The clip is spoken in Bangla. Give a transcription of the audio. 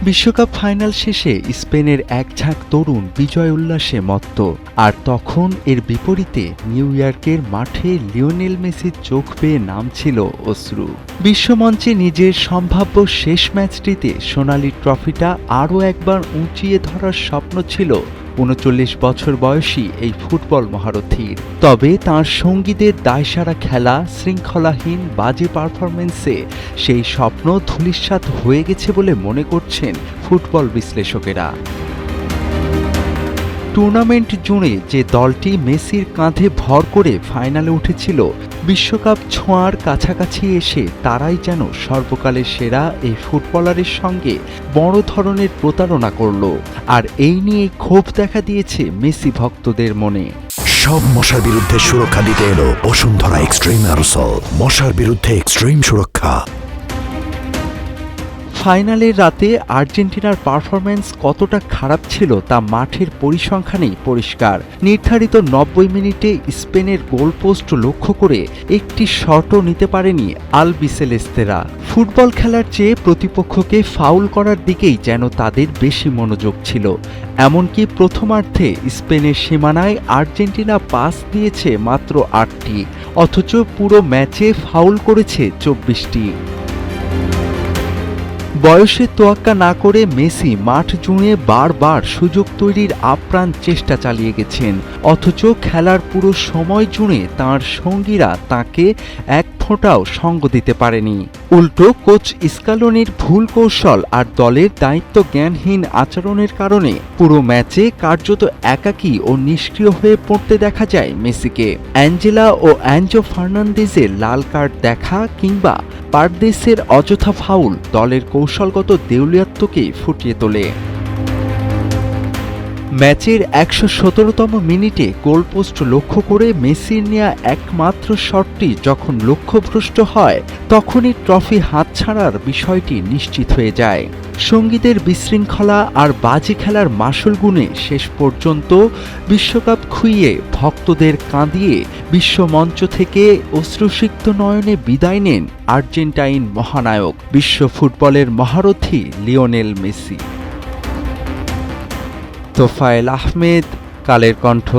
বিশ্বকাপ ফাইনাল শেষে স্পেনের এক ঝাঁক তরুণ বিজয় উল্লাসে মত্ত। আর তখন এর বিপরীতে নিউ ইয়র্কের মাঠে লিওনেল মেসির চোখ বেয়ে নামছিল অশ্রু। বিশ্বমঞ্চে নিজের সম্ভাব্য শেষ ম্যাচটিতে সোনালি ট্রফিটা আরও একবার উঁচিয়ে ধরার স্বপ্ন ছিল ৩৯ বছর বয়সী এই ফুটবল মহারথীর। তবে তাঁর সঙ্গীদের দায়সারা খেলা, শৃঙ্খলাহীন বাজে পারফরম্যান্সে সেই স্বপ্ন ধূলিসাৎ হয়ে গেছে বলে মনে করছেন ফুটবল বিশ্লেষকেরা। টুর্নামেন্ট জুড়ে যে দলটি মেসির কাঁধে ভর করে ফাইনালে উঠেছিল, বিশ্বকাপ ছোঁয়ার কাছাকাছি এসে তারাই যেন সর্বকালের সেরা এই ফুটবলারের সঙ্গে বড় ধরনের প্রতারণা করল। আর এই নিয়ে ক্ষোভ দেখা দিয়েছে মেসি ভক্তদের মনে। সব মশার বিরুদ্ধে সুরক্ষা দিতে এলো বসুন্ধরা এক্সট্রিম অ্যারোসল, মশার বিরুদ্ধে এক্সট্রিম সুরক্ষা। ফাইনালের রাতে আর্জেন্টিনার পারফরম্যান্স কতটা খারাপ ছিল তা মাঠের পরিসংখ্যানেই পরিষ্কার। নির্ধারিত ৯০ মিনিটে স্পেনের গোলপোস্ট লক্ষ্য করে একটি শটও নিতে পারেনি আলবিসেলেস্তেরা। ফুটবল খেলার চেয়ে প্রতিপক্ষকে ফাউল করার দিকেই যেন তাদের বেশি মনোযোগ ছিল। এমনকি প্রথমার্ধে স্পেনের সীমানায় আর্জেন্টিনা পাস দিয়েছে মাত্র ৮টি, অথচ পুরো ম্যাচে ফাউল করেছে ২৪টি। বয়সে তোয়াক্কা না করে মেসি মাঠ জুড়ে বারবার সুযোগ তৈরির আপ্রাণ চেষ্টা চালিয়ে গেছেন, অথচ খেলার পুরো সময় জুড়ে তাঁর সঙ্গীরা তাঁকে এক ফোঁটাও সঙ্গ দিতে পারেনি। উল্টো কোচ স্কালোনির ভুল কৌশল আর দলের দায়িত্ব জ্ঞানহীন আচরণের কারণে পুরো ম্যাচে কার্যত একাকী ও নিষ্ক্রিয় হয়ে পড়তে দেখা যায় মেসিকে। অ্যাঞ্জেলা ও অ্যাঞ্জো ফার্নান্দেজের লাল কার্ড দেখা কিংবা পারদেসের অযথা ফাউল দলের কৌশলগত দেউলিয়াত্বকে ফুটিয়ে তোলে। ম্যাচের ১১৭তম মিনিটে গোলপোস্ট লক্ষ্য করে মেসির নেয়া একমাত্র শটটি যখন লক্ষ্যভ্রষ্ট হয়, তখনই ট্রফি হাতছাড়ার বিষয়টি নিশ্চিত হয়ে যায়। সঙ্গীদের বিশৃঙ্খলা আর বাজে খেলার মাসুল গুণে শেষ পর্যন্ত বিশ্বকাপ খুইয়ে ভক্তদের কাঁদিয়ে বিশ্বমঞ্চ থেকে অশ্রুসিক্ত নয়নে বিদায় নেন আর্জেন্টাইন মহানায়ক, বিশ্ব ফুটবলের মহারথী লিওনেল মেসি। তোফায়েল আহমেদ, কালের কণ্ঠ।